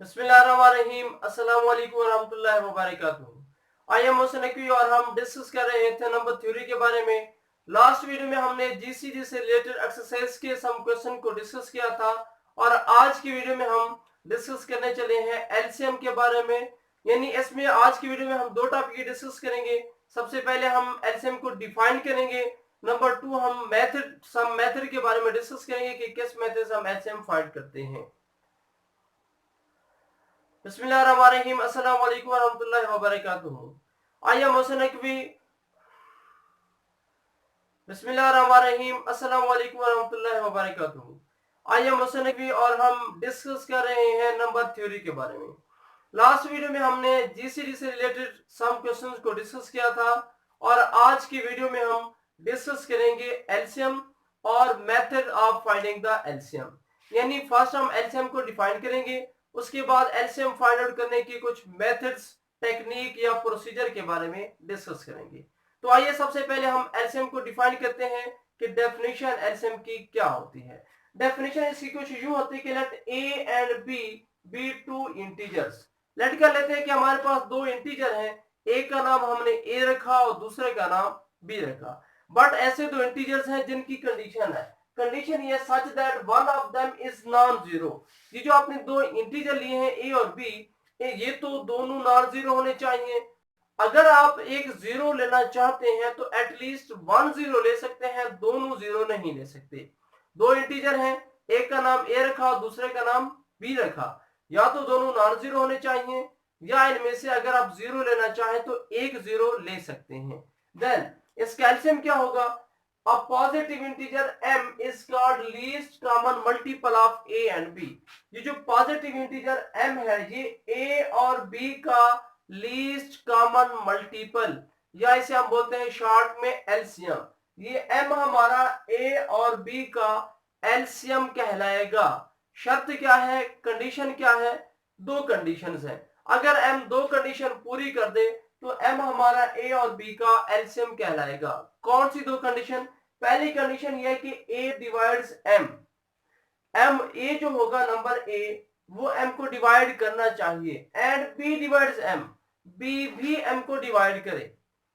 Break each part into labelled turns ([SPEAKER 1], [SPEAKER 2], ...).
[SPEAKER 1] बिस्मिल्लाहिर्रहमानिर्रहीम अस्सलाम वालेकुम रहमतुल्लाहि व बरकातुहू। आई एम मोहसिन नकवी और हम डिस्कस कर रहे थे नंबर थ्योरी के बारे में। लास्ट वीडियो में हमने जीसीडी से रिलेटेड एक्सरसाइज के सम क्वेश्चन को डिस्कस किया था और आज की वीडियो में हम डिस्कस करने चले हैं एलसीएम के बारे में। यानी इसमें आज की वीडियो में हम दो टॉपिक डिस्कस करेंगे। सबसे पहले हम एलसीएम को डिफाइन करेंगे। नंबर 2 हम मेथड के बारे में डिस्कस करेंगे कि किस मेथड से हम एलसीएम फाइंड करते हैं। बिस्मिल्लाहिर्रहमानिर्रहीम अस्सलाम वालेकुम रहमतुल्लाहि व बरकातुहू। I am Mohsin Naqvi. बिस्मिल्लाहिर्रहमानिर्रहीम अस्सलाम वालेकुम रहमतुल्लाहि व बरकातुहू। आई एम मोहसिन नकवी और हम डिस्कस कर रहे हैं नंबर थ्योरी के बारे में। लास्ट वीडियो में हमने जीसीडी से रिलेटेड सम क्वेश्चंस को डिस्कस किया था और आज की वीडियो में हम डिस्कस करेंगे एलसीएम और method of finding the LCM. यानी फर्स्ट हम एलसीएम को डिफाइन करेंगे, उसके बाद एलसीएम फाइंड आउट करने की कुछ मेथड्स, टेक्निक या प्रोसीजर के बारे में डिस्कस करेंगे। तो आइए सबसे पहले हम एलसीएम को डिफाइन करते हैं कि डेफिनेशन एलसीएम की क्या होती है। डेफिनेशन इसकी कुछ यूं होती है कि let a and b be two integers. Let कर लेते हैं कि हमारे पास दो इंटीजर हैं, एक का नाम हमने ए रखा और दूसरे का नाम बी रखा। बट ऐसे दो इंटीजर्स हैं जिनकी कंडीशन है, कंडीशन ये such that one of them is non zero. ये जो आपने दो इंटीजर लिए हैं ए और बी, ये तो दोनों नॉन जीरो होने चाहिए। अगर आप एक जीरो लेना चाहते हैं तो एटलीस्ट वन जीरो ले सकते हैं, दोनों जीरो नहीं ले सकते। दो इंटीजर हैं, एक का नाम ए रखा और दूसरे का नाम बी रखा, या तो दोनों नॉन जीरो होने चाहिए या इनमें से अगर आप जीरो लेना चाहें तो एक जीरो ले सकते हैं। देन इसका एलसीएम क्या होगा? A positive integer m is called least common multiple of a and b। ये जो पॉजिटिव इंटीजर m है ये a और b का लीस्ट कॉमन मल्टीपल, या इसे हम बोलते हैं शॉर्ट में एलसीएम। ये m हमारा a और b का एलसीएम कहलाएगा। शर्त क्या है, कंडीशन क्या है? दो कंडीशंस है। अगर m दो कंडीशन पूरी कर दे तो m हमारा a और b का एलसीएम कहलाएगा। कौन सी दो कंडीशन? पहली कंडीशन यह है कि a divides m। m a जो होगा नंबर a वो m को डिवाइड करना चाहिए, and b divides m, b भी m को डिवाइड करे।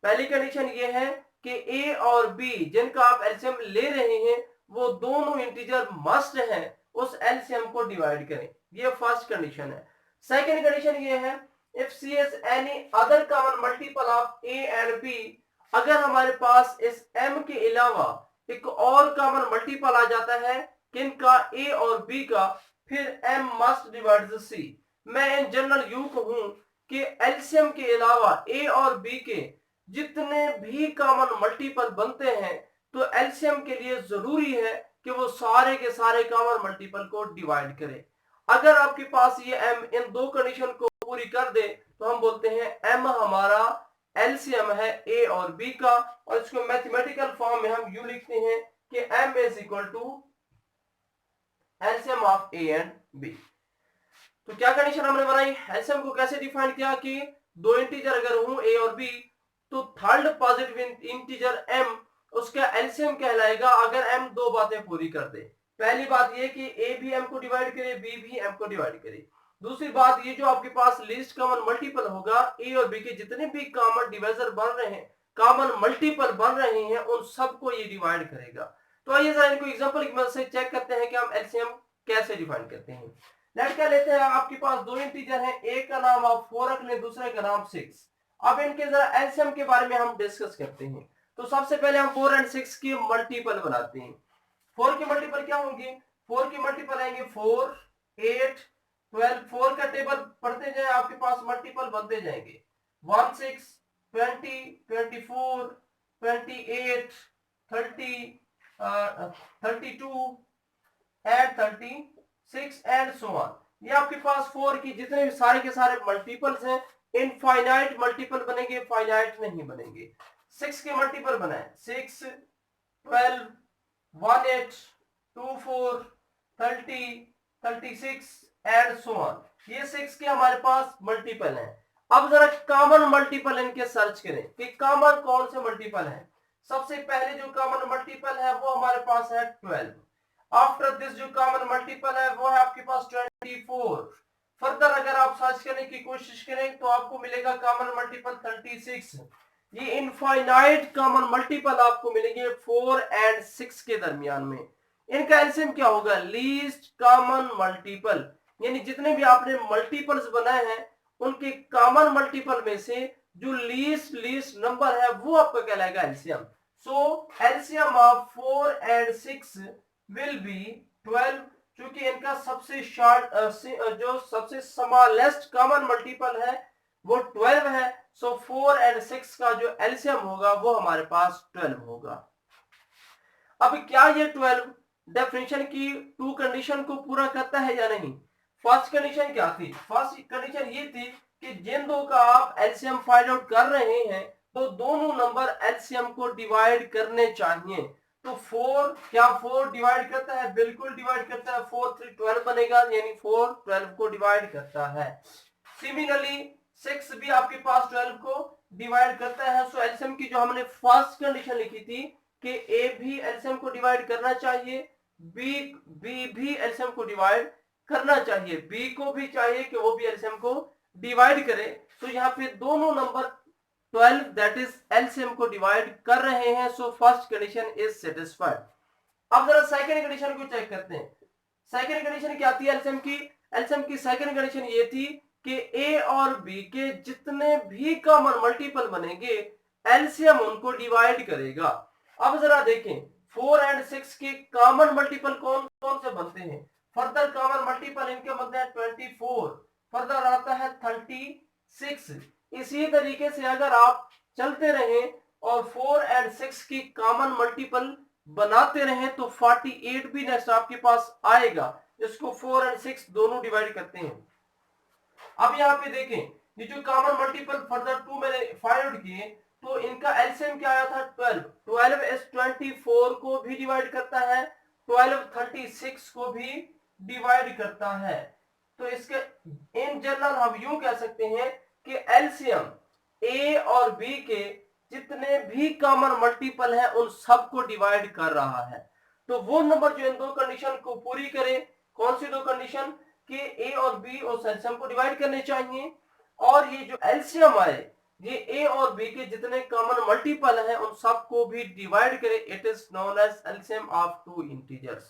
[SPEAKER 1] पहली कंडीशन ये है कि a और b जिनका आप एलसीएम ले रहे हैं वो दोनों इंटीजर मस्ट हैं उस एलसीएम को डिवाइड करें। ये फर्स्ट कंडीशन है। सेकंड कंडीशन ये है if c is any other common multiple of a and b। अगर हमारे पास इस m के अलावा एक और कॉमन मल्टीपल आ जाता है किनका, a और b का, फिर m मस्ट डिवाइड c। मैं इन जनरल यूं कहूं कि एलसीएम के अलावा a और b के जितने भी कॉमन मल्टीपल बनते हैं तो एलसीएम के लिए जरूरी है कि वो सारे के सारे कॉमन मल्टीपल को डिवाइड करे। अगर आपके पास ये m इन दो कंडीशन को पूरी कर दे तो हम बोलते हैं m हमारा एलसीएम है a और b का, और इसको मैथमेटिकल फॉर्म में हम यूं लिखते हैं कि m is equal to LCM of a and b। तो क्या कंडीशन हमने बनाई, एलसीएम को कैसे डिफाइन किया कि दो इंटीजर अगर हों a और b तो थर्ड पॉजिटिव इंटीजर m उसका एलसीएम कहलाएगा अगर m दो बातें पूरी कर दे। पहली बात ये कि a भी m को डिवाइड करे, b भी m को डिवाइड करे। दूसरी बात ये जो आपके पास लीस्ट कॉमन मल्टीपल होगा, a और b के जितने भी कॉमन डिवाइजर बन रहे हैं, कॉमन मल्टीपल बन रहे हैं, उन सबको ये डिवाइड करेगा। तो आइए जरा इनको एग्जांपल की मदद से चेक करते हैं कि हम एलसीएम कैसे डिफाइन करते हैं। लेट कर लेते हैं आपके पास दो इंटीजर हैं, एक का नाम आप 4 रख लें, दूसरे का नाम 6। अब इनके जरा एलसीएम के बारे में हम डिस्कस करते हैं। तो सबसे पहले हम 4 एंड 6 की मल्टीपल बनाते हैं। 4 की मल्टीपल क्या होंगे? 4 की मल्टीपल आएंगे 4, 8, 12। 4 का टेबल पढ़ते जाए, आपके पास मल्टीपल बनते जाएंगे। 1, 6, 20, 24, 28, 30, 32 एंड 36 एंड सो ऑन। ये आपके पास 4 की जितने भी सारे के सारे मल्टीपल्स हैं, इनफाइनाइट मल्टीपल बनेंगे, फाइनाइट नहीं बनेंगे। 6 के मल्टीपल बनाए, 6, 12, 18, 24, 30, 36 एंड सो ऑन। ये 6 के हमारे पास मल्टीपल हैं। अब जरा कॉमन मल्टीपल इनके सर्च करें कि कॉमन कौन से मल्टीपल हैं। सबसे पहले जो कॉमन मल्टीपल है वो हमारे पास है 12। आफ्टर दिस जो कॉमन मल्टीपल है वो है आपके पास 24। फर्दर अगर आप सर्च करने की कोशिश करें तो आपको मिलेगा कॉमन मल्टीपल 36। ये इनफाइनाइट कॉमन मल्टीपल आपको मिलेंगे 4 और 6 के दरमियान में। इनका एलसीएम क्या होगा? लीस्ट कॉमन मल्टीपल, यानी जितने भी आपने मल्टीपल्स बनाए हैं उनके कॉमन मल्टीपल में से जो लीस्ट नंबर है वो आपका कहलाएगा एलसीएम। सो एलसीएम ऑफ 4 और 6 विल बी 12, क्योंकि इनका सबसे शॉर्ट जो सबसे स्मॉलेस्ट कॉमन मल्टीपल है वो 12 है। सो 4 और 6 का जो एलसीएम होगा वो हमारे पास 12 होगा। अब क्या ये 12 डेफिनेशन की टू कंडीशन को पूरा करता है या नहीं? फर्स्ट कंडीशन क्या थी? फर्स्ट कंडीशन ये थी कि जिन दो का आप एलसीएम फाइंड आउट कर रहे हैं तो दोनों नंबर एलसीएम को डिवाइड करने चाहिए। तो 4 क्या 4 डिवाइड करता है? बिल्कुल डिवाइड करता है। 4 3 12 बनेगा, यानी 4 12 को डिवाइड करता है। सिमिलरली 6 भी आपके पास 12 को डिवाइड करता है। सो एलसीएम की जो हमने फर्स्ट कंडीशन लिखी थी कि ए भी एलसीएम को डिवाइड करना चाहिए, बी भी एलसीएम को डिवाइड करना चाहिए, बी को भी चाहिए कि वो भी एलसीएम को डिवाइड करे। तो यहाँ पे दोनों नंबर 12 दैट इज एलसीएम को डिवाइड कर रहे हैं। So first condition is satisfied. अब जरा सेकंड कंडीशन को चेक करते हैं। सेकंड कंडीशन क्या थी एलसीएम की? एलसीएम की सेकंड कंडीशन ये थी कि ए और बी के जितने भी कॉमन मल्टीपल बनेंगे एलसीएम उनको डिवाइड करेगा। अब जरा देखें 4 और 6 के कॉमन मल्टीपल कौन कौन से बनते हैं? फर्दर कॉमन मल्टीपल इनके बनते हैं 24, फर्दर आता है 36। इसी तरीके से अगर आप चलते रहें और 4 और 6 की कॉमन मल्टीपल बनाते रहें तो 48 भी नेक्स्ट आपके पास आएगा, इसको 4 और 6 दोनों डिवाइड करते हैं। अब यहाँ पे देखें ये जो कॉमन मल्टीपल फर्दर 2 मैंने फाइंड आउट किए तो इनका एलसीएम क्या आया था? 12। 12 इस 24 को भी डिवाइड करता है, 12 36 को भी डिवाइड करता है। तो इसके इन जनरल हम यूं कह सकते हैं कि एलसीएम ए और बी के जितने भी कॉमन मल्टीपल हैं उन सबको डिवाइड कर रहा है। तो वो नंबर जो इन दो कंडीशन को पूरी करे, कौन सी दो कंडीशन? कि ए और बी उस एलसीएम को डिवाइड करने चाहिए और ये जो एलसीएम आए ये ए और बी के जितने कॉमन मल्टीपल हैं उन सबको भी डिवाइड करे। It is known as LCM of two integers.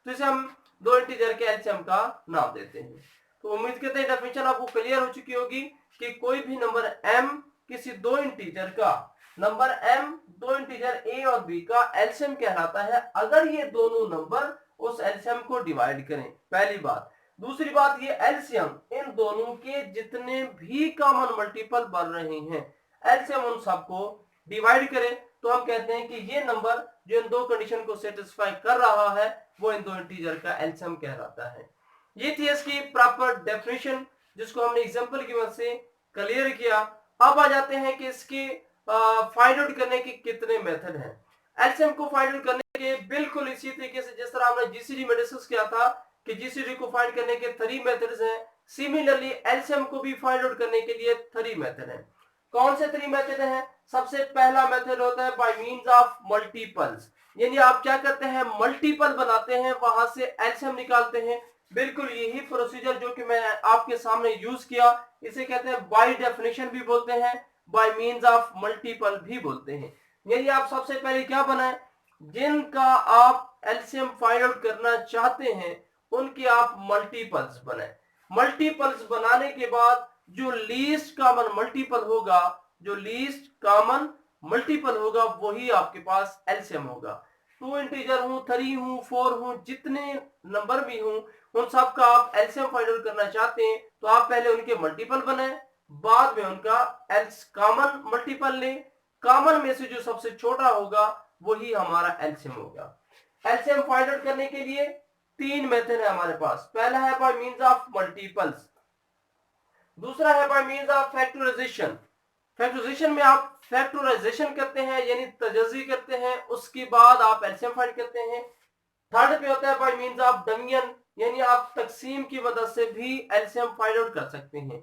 [SPEAKER 1] तो इसे हम दो इंटीजर के एलसीएम का नाम देते हैं। तो उम्मीद करते हैं डेफिनेशन आपको क्लियर हो चुकी होगी कि कोई भी नंबर m किसी दो इंटीजर का, नंबर m दो इंटीजर a और b का एलसीएम कहलाता है अगर ये दोनों नंबर उस एलसीएम को डिवाइड करें। पहली बात। दूसरी बात, ये एलसीएम इन दोनों के जितने भी कॉमन मल्टीपल बन रहे हैं एलसीएम उन सबको डिवाइड करें तो हम कहते हैं कि ये नंबर जो इन दो कंडीशन को सेटिस्फाई कर रहा है वो इन दो इंटीजर का एलसीएम कहलाता है। ये थी इसकी प्रॉपर डेफिनेशन जिसको हमने एग्जांपल की मदद से क्लियर किया। अब आ जाते हैं कि इसके फाइंड आउट करने के कितने मेथड हैं। एलसीएम को फाइंड आउट करने के बिल्कुल इसी तरीके से जिस तरह हमने जीसीडी में डिस्कस किया था कि जीसीडी को फाइंड करने के 3 मेथड्स हैं, सिमिलरली एलसीएम को भी फाइंड आउट करने के लिए 3 मेथड हैं। कौन से 3 मेथड हैं? सबसे पहला मेथड होता है बाय मींस ऑफ मल्टीपल्स, यानी आप क्या करते हैं मल्टीपल बनाते हैं वहां से एलसीएम निकालते हैं। बिल्कुल यही प्रोसीजर जो कि मैं आपके सामने यूज किया, इसे कहते हैं बाय डेफिनेशन भी बोलते हैं, बाय मींस ऑफ मल्टीपल भी बोलते हैं। यानी आप सबसे पहले क्या बनाएं, जिनका आप एलसीएम फाइंड आउट करना चाहते हैं उनकी आप मल्टीपल्स बनाएं। मल्टीपल्स बनाने के बाद जो लीस्ट कॉमन मल्टीपल होगा, जो लीस्ट कॉमन मल्टीपल होगा वही आपके पास एलसीएम होगा। 2 इंटीजर हूं, 3 हूं, 4 हूं, जितने नंबर भी हूं उन सब का आप एलसीएम फाइंड आउट करना चाहते हैं तो आप पहले उनके मल्टीपल बनाएं, बाद में उनका कॉमन मल्टीपल लें, कॉमन में से जो सबसे छोटा होगा वही हमारा एलसीएम होगा। एलसीएम फाइंड आउट करने के लिए 3 मेथड है हमारे पास। पहला है बाय मींस ऑफ मल्टीपल्स, दूसरा है by means of factorization. Factorization में आप फैक्टराइजेशन करते हैं यानी तजज़ी करते हैं, उसके बाद आप एलसीएम फाइंड करते हैं। थर्ड पे होता है बाय मींस ऑफ डिवीजन, यानी आप तकसीम की मदद से भी एलसीएम फाइंड आउट कर सकते हैं।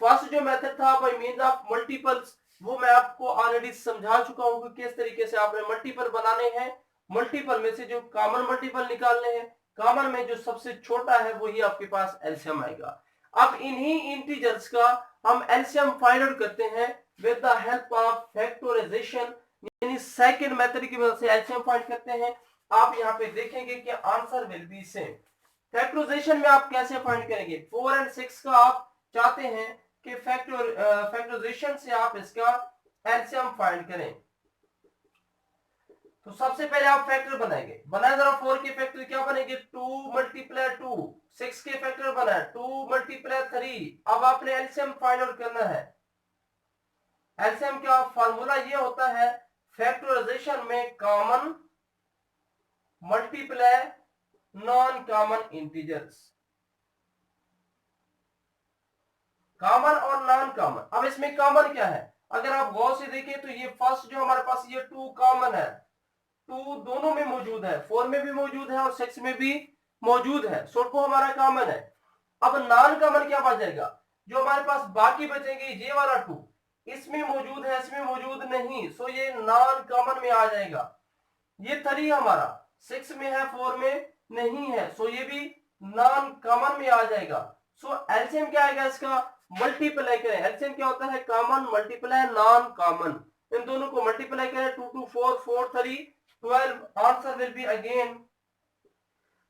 [SPEAKER 1] फर्स्ट जो मेथड था बाय मींस ऑफ मल्टीपल्स वो मैं आपको ऑलरेडी समझा चुका हूं कि किस तरीके से आपने मल्टीपल बनाने हैं, मल्टीपल में से जो कॉमन मल्टीपल निकालने हैं, कॉमन में जो सबसे छोटा है वही आपके पास एलसीएम आएगा। अब इन्हीं इंटीजर्स का हम एलसीएम फाइंड आउट करते हैं with the help of factorization, यानी सेकंड मेथड की मदद से एलसीएम फाइंड करते हैं। आप यहाँ पे देखेंगे कि answer will be same. Factorization में आप कैसे फाइंड करेंगे, 4 और 6 का आप चाहते हैं कि फैक्टराइजेशन से आप इसका एलसीएम फाइंड करें। तो सबसे पहले आप फैक्टर बनाएंगे, बनाए जरा 4 के फैक्टर क्या बनेंगे, 2 मल्टीप्लाई 2, 6 के फैक्टर बना 2 मल्टीप्लाई 3। अब आपने एलसीएम फाइंड आउट करना है। एलसीएम का फार्मूला ये होता है फैक्टराइजेशन में common multiply non common integers, common और नॉन कॉमन। अब इसमें कॉमन क्या है, अगर आप गौर से देखें तो ये फर्स्ट जो हमारे पास ये 2 कॉमन है, 2 दोनों में मौजूद है, 4 में भी मौजूद है और 6 में भी मौजूद है, सो 2 हमारा कॉमन है। अब नॉन कॉमन क्या बच जाएगा, जो हमारे पास बाकी बचेंगे ये वाला 2, इसमें मौजूद है इसमें मौजूद नहीं, सो ये नॉन कॉमन में आ जाएगा। ये 3 हमारा 6 में है 4 में नहीं है, सो ये भी नॉन कॉमन में आ जाएगा। सो एलसीएम क्या आएगा इसका, मल्टीप्लाई करें। एलसीएम क्या होता है, कॉमन मल्टीप्लाई नॉन कॉमन, इन दोनों को मल्टीप्लाई करें, 2 2 4 4 3 12, answer will be again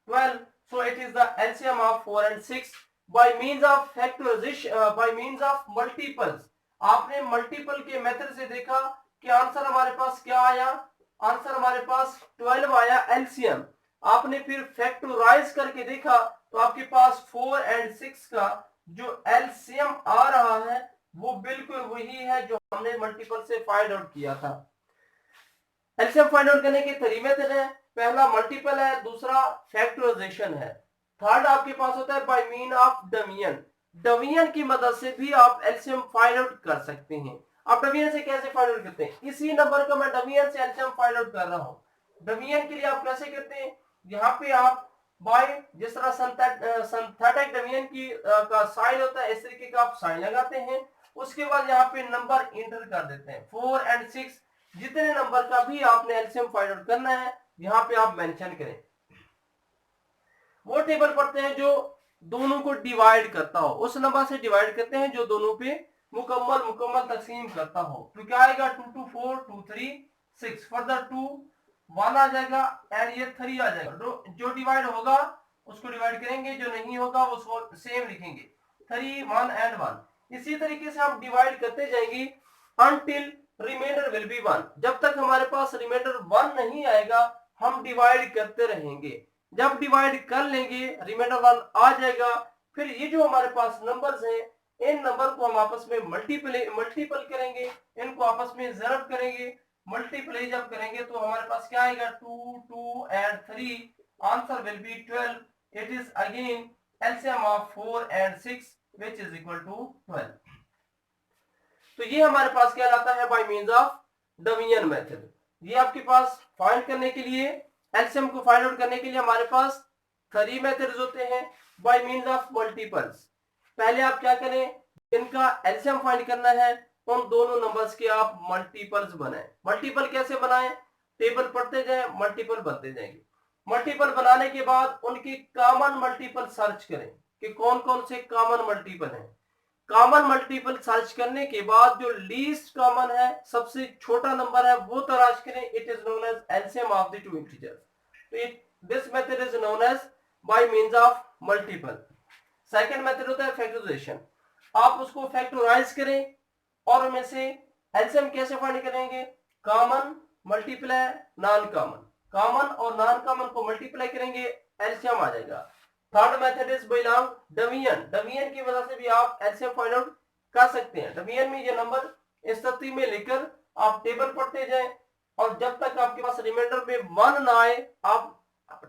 [SPEAKER 1] 12. So it is the LCM of 4 and 6 by means of factorization, by means of multiples। आपने मल्टीपल के मेथड से देखा कि आंसर हमारे पास क्या आया, आंसर हमारे पास 12 आया एलसीएम। आपने फिर फैक्टराइज करके देखा तो आपके पास 4 and 6 का जो एलसीएम आ रहा है वो बिल्कुल वही है जो हमने मल्टीपल से फाइंड आउट किया था। एलसीएम फाइंड आउट करने के 3 मेथड है, पहला मल्टीपल है, दूसरा फैक्टराइजेशन है, थर्ड आपके पास होता है by mean of division. Division की मदद से भी आप एलसीएम फाइंड आउट कर सकते हैं। आप डिवीजन से कैसे फाइंड आउट करते हैं, इसी नंबर का मैं डिवीजन से एलसीएम फाइंड आउट कर रहा हूं। डिवीजन के लिए आप कैसे करते हैं, यहाँ पे आप बाय जिस तरह सिंथेटिक डिवीजन की का साइन होता है इस तरीके का आप साइन लगाते हैं, उसके बाद यहाँ पे नंबर इंटर कर देते हैं। 4 and 6 जितने नंबर का भी आपने एलसीएम फाइंड आउट करना है यहां पे आप मेंशन करें। वो टेबल पढ़ते हैं जो दोनों को डिवाइड करता हो, उस नंबर से डिवाइड करते हैं जो दोनों पे मुकम्मल तकसीम करता हो। तो क्या आएगा, 2 2 4 2 3 6, फर्दर 2 1 आ जाएगा एंड ये 3 आ जाएगा। जो डिवाइड होगा उसको डिवाइड करेंगे, जो नहीं होगा वो सेम लिखेंगे, 3 1 एंड 1। इसी तरीके से हम डिवाइड करते जाएंगे अनटिल रिमाइंडर विल बी 1। जब तक हमारे पास रिमाइंडर 1 नहीं आएगा हम डिवाइड करते रहेंगे। जब डिवाइड कर लेंगे रिमाइंडर 1 आ जाएगा, फिर ये जो हमारे पास नंबर्स हैं इन नंबर को हम आपस में मल्टीपल करेंगे, इनको आपस में ज़रब करेंगे। मल्टीप्लाई जब करेंगे तो हमारे पास क्या आएगा, 2 2 and 3, answer will B 12। It is again LCM of 4 and 6 which is equal to 12। तो ये हमारे पास क्या आता है by means of division method. ये आपके पास फाइंड करने के लिए, एलसीएम को फाइंड आउट करने के लिए हमारे पास 3 मेथड्स होते हैं बाय मींस ऑफ मल्टीपल्स। पहले आप क्या करें, इनका एलसीएम फाइंड करना है, उन दोनों नंबर्स के आप मल्टीपल्स बनाएं। मल्टीपल कैसे बनाएं, टेबल पढ़ते जाएं, मल्टीपल बनते जाएंगे। मल्टीपल बनाने के बाद उनकी कॉमन मल्टीपल सर्च करें कि कौन कौन से कॉमन मल्टीपल हैं। कॉमन मल्टीपल सर्च करने के बाद जो लीस्ट कॉमन है, सबसे छोटा नंबर है, वो तलाश करें। It is known as LCM of the two integers. तो this method is known as by means of multiple. Second method होता है फैक्टराइजेशन। आप उसको फैक्टराइज करें और उनमें से एलसीएम कैसे फाइंड करेंगे, common multiply non common, common और नॉन कॉमन को मल्टीप्लाई करेंगे, एलसीएम आ जाएगा। Third method is belong division. Division की वजह से भी आप एलसीएम फाइंड आउट कर सकते हैं। डिवीजन में ये नंबर इस तरतीब में लेकर आप टेबल पढ़ते जाएं और जब तक आपके पास रिमाइंडर में 1 ना आए आप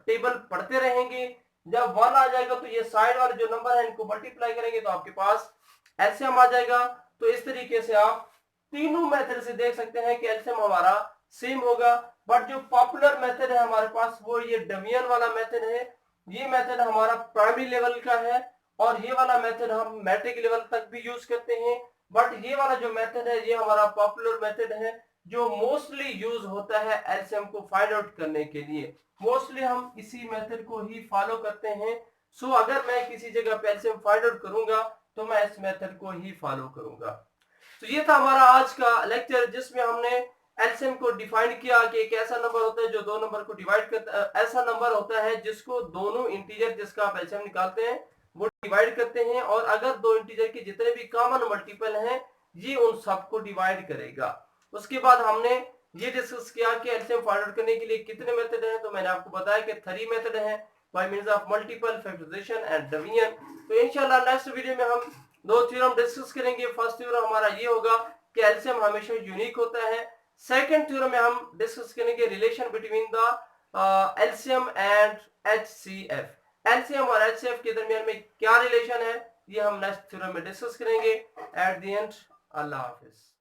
[SPEAKER 1] टेबल पढ़ते रहेंगे। जब 1 आ जाएगा तो ये साइड वाले जो नंबर है इनको मल्टीप्लाई करेंगे तो आपके पास एलसीएम आ जाएगा। तो इस तरीके से आप तीनों मेथड से देख सकते हैं कि एलसीएम हमारा सेम होगा। बट जो पॉपुलर मेथड है हमारे पास वो ये डिवीजन वाला मेथड है। ये मेथड हमारा प्राइमरी लेवल का है और ये वाला मेथड हम मैट्रिक लेवल तक भी यूज करते हैं। बट ये वाला जो मेथड है ये हमारा पॉपुलर मेथड है जो मोस्टली यूज होता है एलसीएम को फाइंड आउट करने के लिए। मोस्टली हम इसी मेथड को ही फॉलो करते हैं। सो अगर मैं किसी जगह पे एलसीएम फाइंड आउट करूंगा तो मैं इस मेथड को ही फॉलो करूंगा। तो ये था हमारा आज का लेक्चर जिसमें हमने एलसीएम को डिफाइन किया कि एक ऐसा नंबर होता है जो दो नंबर को डिवाइड करता है, ऐसा नंबर होता है जिसको दोनों इंटीजर जिसका आप एलसीएम निकालते हैं वो डिवाइड करते हैं, और अगर दो इंटीजर के जितने भी कॉमन मल्टीपल हैं ये उन सबको डिवाइड करेगा। उसके बाद हमने ये डिस्कस किया कि एलसीएम फाइंड आउट करने के लिए कितने मेथड हैं, तो मैंने आपको बताया कि 3 मेथड हैं, by means of multiple, factorization and division. तो इंशाल्लाह नेक्स्ट वीडियो में हम दो थ्योरम डिस्कस करेंगे। फर्स्ट थ्योरम हमारा ये होगा कि एलसीएम हमेशा यूनिक होता है। सेकंड थ्योरम में हम डिस्कस करेंगे relation between the LCM and HCF. LCM और एचसीएफ के दरमियान में क्या रिलेशन है ये हम नेक्स्ट थ्योरम में डिस्कस करेंगे। At the end Allah Hafiz.